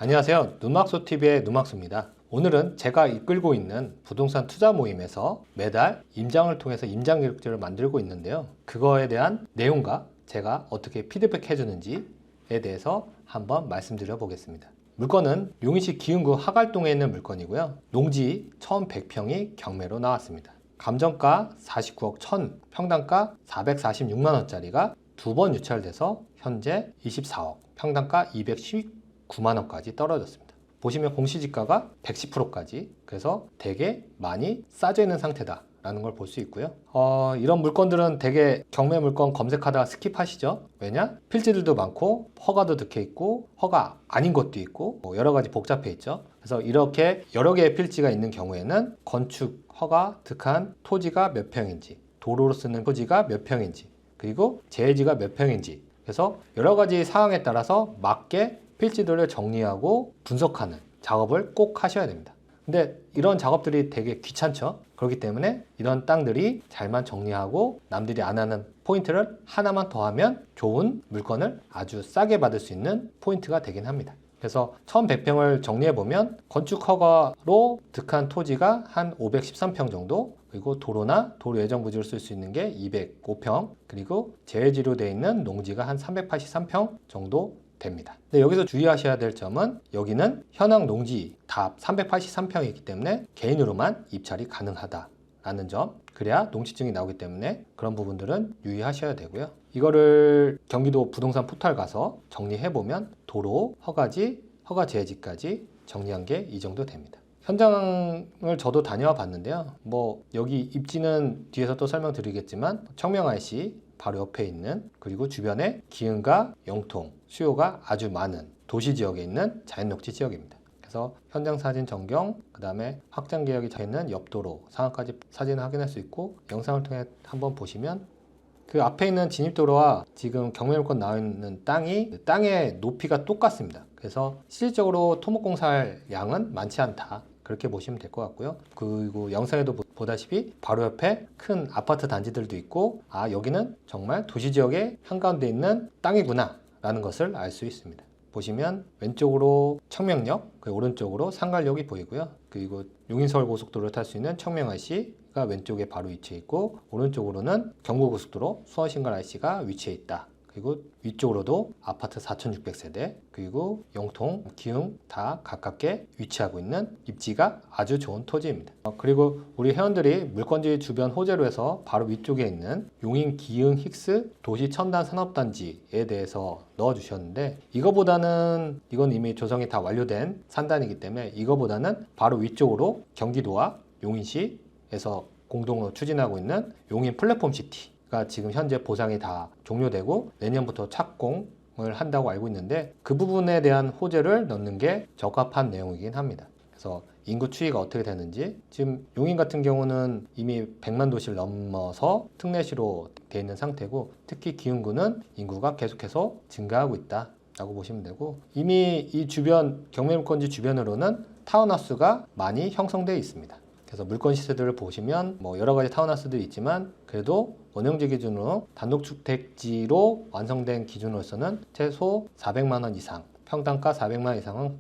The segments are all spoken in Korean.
안녕하세요. 누막소TV의 누막소입니다. 오늘은 제가 이끌고 있는 부동산 투자 모임에서 매달 임장을 통해서 임장 기록지를 만들고 있는데요. 그거에 대한 내용과 제가 어떻게 피드백 해주는지에 대해서 한번 말씀드려 보겠습니다. 물건은 용인시 기흥구 하갈동에 있는 물건이고요. 농지 1100평이 경매로 나왔습니다. 감정가 49억 1000, 평당가 446만원짜리가 두 번 유찰돼서 현재 24억, 평당가 219만원까지 떨어졌습니다. 보시면 공시지가가 110%까지, 그래서 되게 많이 싸져 있는 상태다 라는 걸 볼 수 있고요. 이런 물건들은 되게 경매 물건 검색하다가 스킵하시죠. 왜냐? 필지들도 많고 허가도 득해 있고 허가 아닌 것도 있고 여러 가지 복잡해 있죠. 그래서 이렇게 여러 개의 필지가 있는 경우에는 건축 허가 득한 토지가 몇 평인지, 도로로 쓰는 토지가 몇 평인지, 그리고 재해지가 몇 평인지, 그래서 여러 가지 사항에 따라서 맞게 필지들을 정리하고 분석하는 작업을 꼭 하셔야 됩니다. 근데 이런 작업들이 되게 귀찮죠. 그렇기 때문에 이런 땅들이 잘만 정리하고 남들이 안 하는 포인트를 하나만 더하면 좋은 물건을 아주 싸게 받을 수 있는 포인트가 되긴 합니다. 그래서 1100평을 정리해보면 건축 허가로 득한 토지가 한 513평 정도, 그리고 도로나 도로 예정 부지를 쓸 수 있는 게 205평, 그리고 재해지로 되어 있는 농지가 한 383평 정도 됩니다. 근데 여기서 주의하셔야 될 점은 여기는 현황 농지 답 383평이기 때문에 개인으로만 입찰이 가능하다라는 점, 그래야 농지증이 나오기 때문에 그런 부분들은 유의하셔야 되고요. 이거를 경기도 부동산 포털 가서 정리해보면 도로, 허가지, 허가 재해지까지 정리한 게 이 정도 됩니다. 현장을 저도 다녀와 봤는데요. 여기 입지는 뒤에서 또 설명드리겠지만 청명IC 바로 옆에 있는, 그리고 주변에 기흥과 영통, 수요가 아주 많은 도시지역에 있는 자연녹지 지역입니다. 그래서 현장 사진 전경, 그 다음에 확장 계획이 져 있는 옆도로 상황까지 사진을 확인할 수 있고, 영상을 통해 한번 보시면 그 앞에 있는 진입도로와 지금 경매물건 나와 있는 땅의 높이가 똑같습니다. 그래서 실질적으로 토목공사할 양은 많지 않다, 그렇게 보시면 될 것 같고요. 그리고 영상에도 보다시피 바로 옆에 큰 아파트 단지들도 있고, 여기는 정말 도시지역의 한가운데 있는 땅이구나 라는 것을 알 수 있습니다. 보시면 왼쪽으로 청명역, 그 오른쪽으로 상갈역이 보이고요. 그리고 용인서울고속도로를 탈 수 있는 청명IC가 왼쪽에 바로 위치해 있고, 오른쪽으로는 경부고속도로 수원신갈IC가 위치해 있다. 그리고 위쪽으로도 아파트 4600세대, 그리고 영통, 기흥 다 가깝게 위치하고 있는 입지가 아주 좋은 토지입니다. 그리고 우리 회원들이 물건지 주변 호재로 해서 바로 위쪽에 있는 용인 기흥 힉스 도시 첨단 산업단지에 대해서 넣어주셨는데, 이건 이미 조성이 다 완료된 산단이기 때문에 이거보다는 바로 위쪽으로 경기도와 용인시에서 공동으로 추진하고 있는 용인 플랫폼시티 가 지금 현재 보상이 다 종료되고 내년부터 착공을 한다고 알고 있는데, 그 부분에 대한 호재를 넣는 게 적합한 내용이긴 합니다. 그래서 인구 추이가 어떻게 되는지, 지금 용인 같은 경우는 이미 100만 도시를 넘어서 특례시로 되어 있는 상태고, 특히 기흥구는 인구가 계속해서 증가하고 있다 라고 보시면 되고, 이미 이 주변 경매물건지 주변으로는 타운하우스가 많이 형성되어 있습니다. 그래서 물건 시세들을 보시면 여러 가지 타운하우스들이 있지만, 그래도 원형지 기준으로 단독주택지로 완성된 기준으로서는 최소 400만원 이상, 평당가 400만원 이상은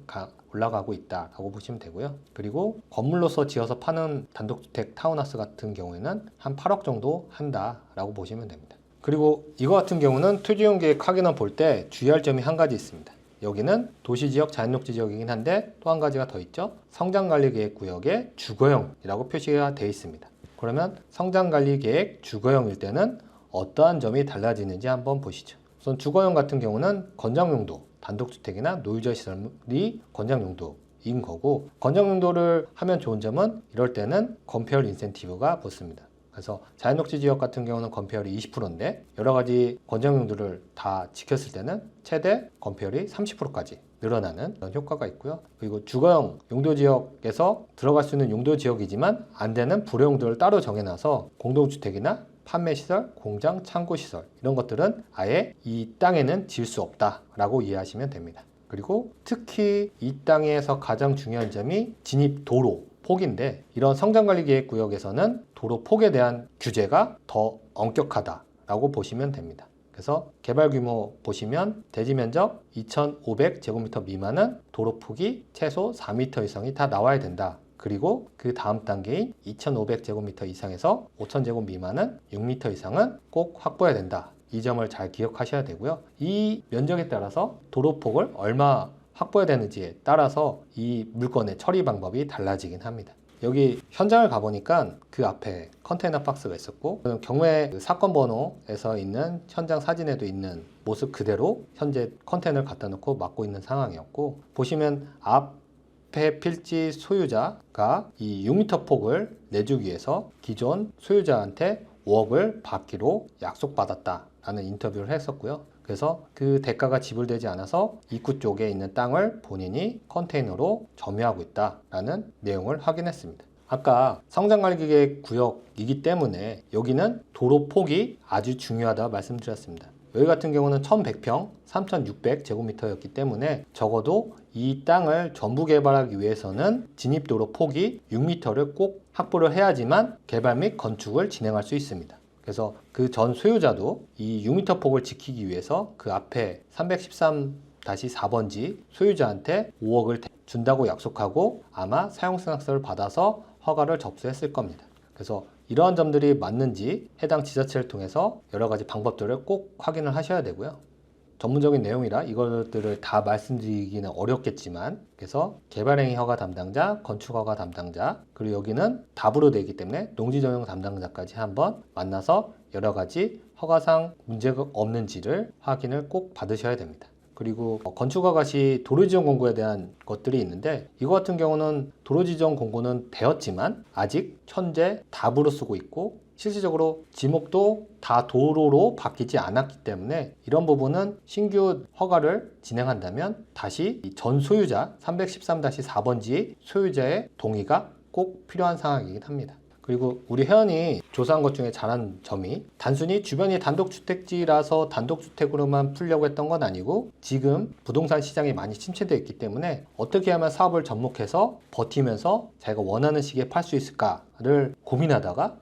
올라가고 있다라고 보시면 되고요. 그리고 건물로서 지어서 파는 단독주택 타운하우스 같은 경우에는 한 8억 정도 한다라고 보시면 됩니다. 그리고 이거 같은 경우는 토지용 계획 확인을 볼 때 주의할 점이 한 가지 있습니다. 여기는 도시지역, 자연녹지 지역이긴 한데 또 한 가지가 더 있죠. 성장관리계획구역의 주거형이라고 표시가 되어 있습니다. 그러면 성장관리계획 주거형일 때는 어떠한 점이 달라지는지 한번 보시죠. 우선 주거형 같은 경우는 건장용도, 단독주택이나 노유자 시설이 건장용도인 거고, 건장용도를 하면 좋은 점은 이럴 때는 건폐율 인센티브가 붙습니다. 그래서 자연녹지 지역 같은 경우는 건폐율이 20%인데 여러 가지 건장용도를 다 지켰을 때는 최대 건폐율이 30%까지 늘어나는 그런 효과가 있고요. 그리고 주거형 용도지역에서 들어갈 수 있는 용도지역이지만 안 되는 불용도를 따로 정해놔서 공동주택이나 판매시설, 공장, 창고시설 이런 것들은 아예 이 땅에는 지을 수 없다라고 이해하시면 됩니다. 그리고 특히 이 땅에서 가장 중요한 점이 진입 도로 폭인데, 이런 성장관리계획구역에서는 도로 폭에 대한 규제가 더 엄격하다라고 보시면 됩니다. 그래서 그래서 개발 규모 보시면 대지 면적 2,500제곱미터 미만은 도로 폭이 최소 4m 이상이 다 나와야 된다. 그리고 그 다음 단계인 2,500제곱미터 이상에서 5,000제곱 미만은 6m 이상은 꼭 확보해야 된다. 이 점을 잘 기억하셔야 되고요. 이 면적에 따라서 도로폭을 얼마 확보해야 되는지에 따라서 이 물건의 처리 방법이 달라지긴 합니다. 여기 현장을 가보니까 그 앞에 컨테이너 박스가 있었고 경매 사건 번호에서 있는 현장 사진에도 있는 모습 그대로 현재 컨테이너를 갖다 놓고 막고 있는 상황이었고, 보시면 앞에 필지 소유자가 이 6m 폭을 내주기 위해서 기존 소유자한테 5억을 받기로 약속받았다라는 인터뷰를 했었고요. 그래서 그 대가가 지불되지 않아서 입구 쪽에 있는 땅을 본인이 컨테이너로 점유하고 있다라는 내용을 확인했습니다. 아까 성장관리기계 구역이기 때문에 여기는 도로 폭이 아주 중요하다고 말씀드렸습니다. 여기 같은 경우는 1100평, 3600제곱미터였기 때문에 적어도 이 땅을 전부 개발하기 위해서는 진입도로 폭이 6m를 꼭 확보를 해야지만 개발 및 건축을 진행할 수 있습니다. 그래서 그 전 소유자도 이 6m 폭을 지키기 위해서 그 앞에 313-4번지 소유자한테 5억을 준다고 약속하고 아마 사용승낙서를 받아서 허가를 접수했을 겁니다. 그래서 이러한 점들이 맞는지 해당 지자체를 통해서 여러 가지 방법들을 꼭 확인을 하셔야 되고요. 전문적인 내용이라 이것들을 다 말씀드리기는 어렵겠지만, 그래서 개발행위 허가 담당자, 건축허가 담당자, 그리고 여기는 답으로 되기 때문에 농지 전용 담당자까지 한번 만나서 여러 가지 허가상 문제가 없는지를 확인을 꼭 받으셔야 됩니다. 그리고 건축허가 시 도로지정 공고에 대한 것들이 있는데, 이거 같은 경우는 도로지정 공고는 되었지만 아직 현재 답으로 쓰고 있고 실질적으로 지목도 다 도로로 바뀌지 않았기 때문에 이런 부분은 신규 허가를 진행한다면 다시 전 소유자 313-4번지 소유자의 동의가 꼭 필요한 상황이긴 합니다. 그리고 우리 회원이 조사한 것 중에 잘한 점이 단순히 주변이 단독주택지라서 단독주택으로만 풀려고 했던 건 아니고 지금 부동산 시장이 많이 침체되어 있기 때문에 어떻게 하면 사업을 접목해서 버티면서 자기가 원하는 시기에 팔 수 있을까를 고민하다가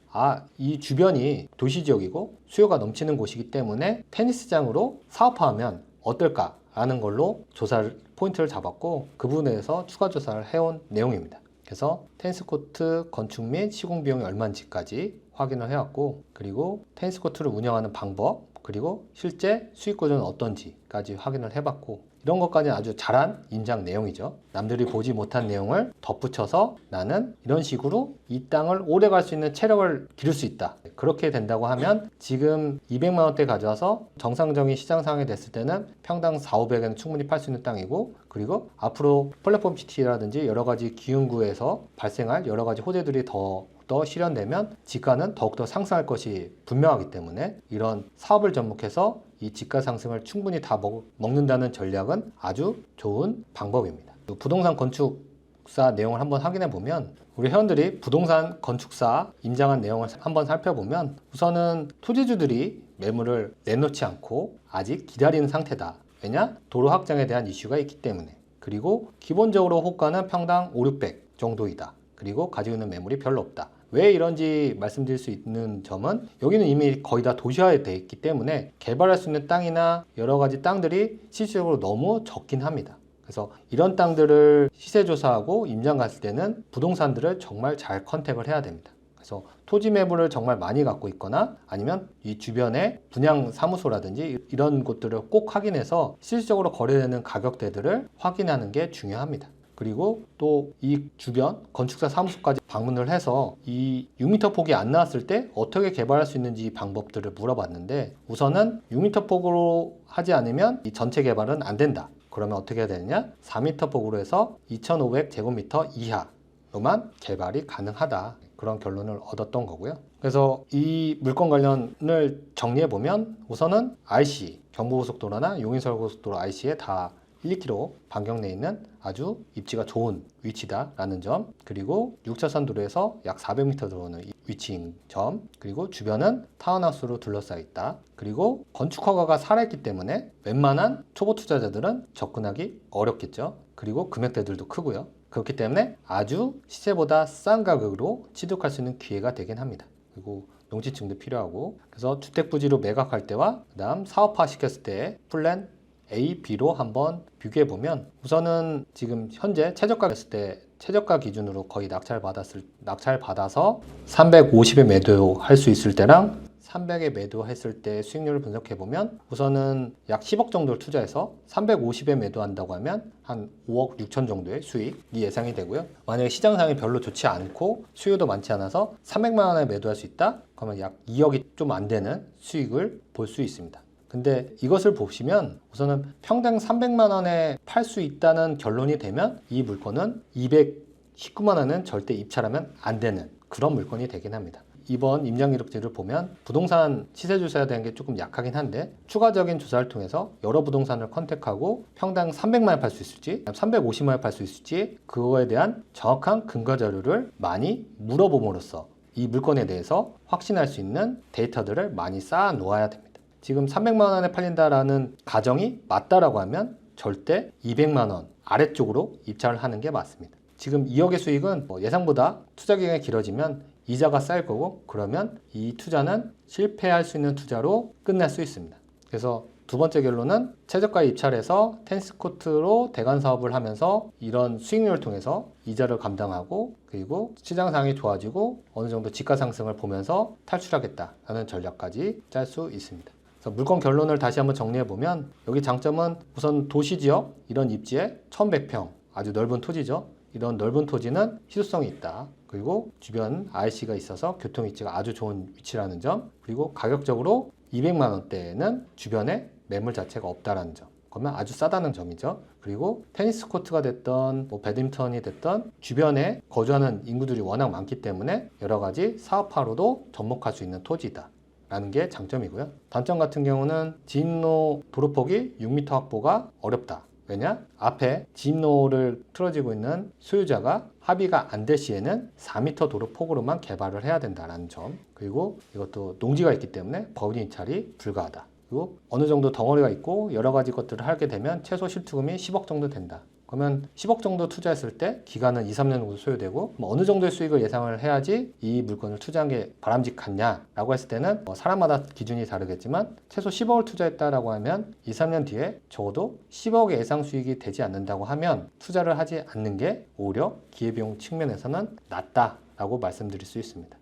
이 주변이 도시지역이고 수요가 넘치는 곳이기 때문에 테니스장으로 사업화하면 어떨까 라는 걸로 조사를 포인트를 잡았고 그 부분에서 추가 조사를 해온 내용입니다. 그래서 테니스 코트 건축 및 시공 비용이 얼마인지까지 확인을 해왔고, 그리고 테니스 코트를 운영하는 방법, 그리고 실제 수익 구조는 어떤지까지 확인을 해봤고, 이런 것까지 아주 잘한 임장 내용이죠. 남들이 보지 못한 내용을 덧붙여서 나는 이런 식으로 이 땅을 오래 갈 수 있는 체력을 기를 수 있다. 그렇게 된다고 하면 지금 200만 원대 가져와서 정상적인 시장 상황이 됐을 때는 평당 4,500엔 충분히 팔 수 있는 땅이고, 그리고 앞으로 플랫폼 시티라든지 여러 가지 기흥구에서 발생할 여러 가지 호재들이 더 실현되면 지가는 더욱더 상승할 것이 분명하기 때문에 이런 사업을 접목해서 이 지가 상승을 충분히 다 먹는다는 전략은 아주 좋은 방법입니다. 부동산 건축사 내용을 한번 확인해 보면 우리 회원들이 부동산 건축사 임장한 내용을 한번 살펴보면 우선은 토지주들이 매물을 내놓지 않고 아직 기다리는 상태다. 왜냐? 도로 확장에 대한 이슈가 있기 때문에. 그리고 기본적으로 호가는 평당 5,600 정도이다. 그리고 가지고 있는 매물이 별로 없다. 왜 이런지 말씀드릴 수 있는 점은 여기는 이미 거의 다 도시화되어 있기 때문에 개발할 수 있는 땅이나 여러 가지 땅들이 실질적으로 너무 적긴 합니다. 그래서 이런 땅들을 시세조사하고 임장 갔을 때는 부동산들을 정말 잘 컨택을 해야 됩니다. 그래서 토지 매물을 정말 많이 갖고 있거나 아니면 이 주변에 분양 사무소라든지 이런 곳들을 꼭 확인해서 실질적으로 거래되는 가격대들을 확인하는 게 중요합니다. 그리고 또 이 주변 건축사 사무소까지 방문을 해서 이 6m 폭이 안 나왔을 때 어떻게 개발할 수 있는지 방법들을 물어봤는데 우선은 6m 폭으로 하지 않으면 이 전체 개발은 안 된다. 그러면 어떻게 해야 되느냐? 4m 폭으로 해서 2,500제곱미터 이하로만 개발이 가능하다. 그런 결론을 얻었던 거고요. 그래서 이 물건 관련을 정리해 보면 우선은 IC, 경부고속도로나 용인서울고속도로 IC에 다 1~2km 반경 내에 있는 아주 입지가 좋은 위치다라는 점, 그리고 6차선 도로에서 약 400m 들어오는 위치인 점, 그리고 주변은 타운하우스로 둘러싸여 있다. 그리고 건축 허가가 살아있기 때문에 웬만한 초보 투자자들은 접근하기 어렵겠죠. 그리고 금액대들도 크고요. 그렇기 때문에 아주 시세보다 싼 가격으로 취득할 수 있는 기회가 되긴 합니다. 그리고 농지증도 필요하고, 그래서 주택부지로 매각할 때와 그다음 사업화 시켰을 때 플랜 A, B로 한번 비교해 보면, 우선은 지금 현재 최저가 했을 때 최저가 기준으로 거의 낙찰 받아서 350에 매도할 수 있을 때랑 300에 매도했을 때 수익률을 분석해 보면, 우선은 약 10억 정도를 투자해서 350에 매도한다고 하면 한 5억 6천 정도의 수익이 예상이 되고요. 만약에 시장 상황이 별로 좋지 않고 수요도 많지 않아서 300만 원에 매도할 수 있다? 그러면 약 2억이 좀 안 되는 수익을 볼 수 있습니다. 근데 이것을 보시면 우선은 평당 300만 원에 팔 수 있다는 결론이 되면 이 물건은 219만 원은 절대 입찰하면 안 되는 그런 물건이 되긴 합니다. 이번 임장기록지를 보면 부동산 시세 조사에 대한 게 조금 약하긴 한데, 추가적인 조사를 통해서 여러 부동산을 컨택하고 평당 300만 원에 팔 수 있을지 350만 원에 팔 수 있을지 그거에 대한 정확한 근거 자료를 많이 물어봄으로써 이 물건에 대해서 확신할 수 있는 데이터들을 많이 쌓아 놓아야 됩니다. 지금 300만 원에 팔린다라는 가정이 맞다라고 하면 절대 200만 원 아래쪽으로 입찰을 하는 게 맞습니다. 지금 2억의 수익은 예상보다 투자 기간이 길어지면 이자가 쌓일 거고, 그러면 이 투자는 실패할 수 있는 투자로 끝날 수 있습니다. 그래서 두 번째 결론은 최저가에 입찰해서 테니스 코트로 대관 사업을 하면서 이런 수익률을 통해서 이자를 감당하고, 그리고 시장 상황이 좋아지고 어느 정도 지가 상승을 보면서 탈출하겠다라는 전략까지 짤 수 있습니다. 그래서 물건 결론을 다시 한번 정리해 보면, 여기 장점은 우선 도시지역 이런 입지에 1100평 아주 넓은 토지죠. 이런 넓은 토지는 희소성이 있다. 그리고 주변 IC가 있어서 교통 위치가 아주 좋은 위치라는 점, 그리고 가격적으로 200만 원대에는 주변에 매물 자체가 없다라는 점, 그러면 아주 싸다는 점이죠. 그리고 테니스 코트가 됐던 배드민턴이 됐던 주변에 거주하는 인구들이 워낙 많기 때문에 여러 가지 사업화로도 접목할 수 있는 토지다 라는 게 장점이고요. 단점 같은 경우는 진입로 도로폭이 6m 확보가 어렵다. 왜냐? 앞에 진입로를 틀어지고 있는 소유자가 합의가 안 될 시에는 4m 도로폭으로만 개발을 해야 된다는 점, 그리고 이것도 농지가 있기 때문에 법인 입찰이 불가하다. 그리고 어느 정도 덩어리가 있고 여러 가지 것들을 하게 되면 최소 실투금이 10억 정도 된다. 그러면 10억 정도 투자했을 때 기간은 2, 3년 정도 소요되고, 어느 정도의 수익을 예상을 해야지 이 물건을 투자한 게 바람직하냐라고 했을 때는 사람마다 기준이 다르겠지만 최소 10억을 투자했다라고 하면 2, 3년 뒤에 적어도 10억의 예상 수익이 되지 않는다고 하면 투자를 하지 않는 게 오히려 기회비용 측면에서는 낫다라고 말씀드릴 수 있습니다.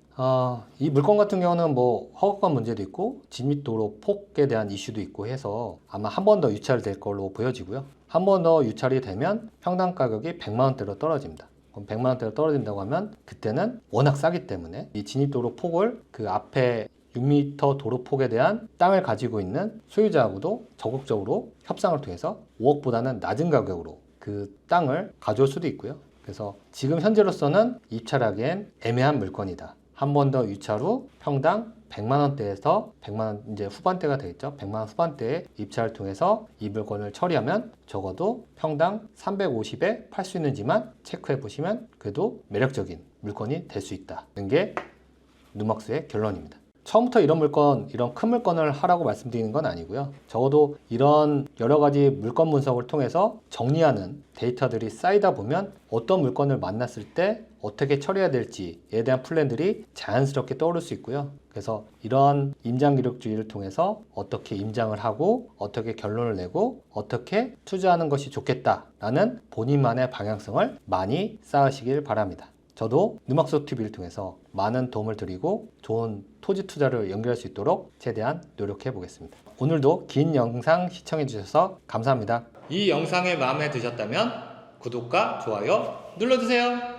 이 물건 같은 경우는 허가권 문제도 있고 진입도로 폭에 대한 이슈도 있고 해서 아마 한 번 더 유찰될 걸로 보여지고요. 한 번 더 유찰이 되면 평당 가격이 100만 원대로 떨어집니다. 그럼 100만 원대로 떨어진다고 하면 그때는 워낙 싸기 때문에 이 진입도로 폭을 그 앞에 6m 도로폭에 대한 땅을 가지고 있는 소유자하고도 적극적으로 협상을 통해서 5억보다는 낮은 가격으로 그 땅을 가져올 수도 있고요. 그래서 지금 현재로서는 입찰하기엔 애매한 물건이다. 한 번 더 유찰 후 평당 100만 원대에서 100만 원 이제 후반대가 되겠죠. 100만 원 후반대에 입찰을 통해서 이 물건을 처리하면 적어도 평당 350에 팔 수 있는지만 체크해 보시면 그래도 매력적인 물건이 될 수 있다는 게 누막수의 결론입니다. 처음부터 이런 물건, 이런 큰 물건을 하라고 말씀드리는 건 아니고요. 적어도 이런 여러 가지 물건 분석을 통해서 정리하는 데이터들이 쌓이다 보면 어떤 물건을 만났을 때 어떻게 처리해야 될지에 대한 플랜들이 자연스럽게 떠오를 수 있고요. 그래서 이런 임장기록주의를 통해서 어떻게 임장을 하고 어떻게 결론을 내고 어떻게 투자하는 것이 좋겠다라는 본인만의 방향성을 많이 쌓으시길 바랍니다. 저도 누막소TV를 통해서 많은 도움을 드리고 좋은 토지 투자를 연결할 수 있도록 최대한 노력해 보겠습니다. 오늘도 긴 영상 시청해 주셔서 감사합니다. 이 영상이 마음에 드셨다면 구독과 좋아요 눌러주세요.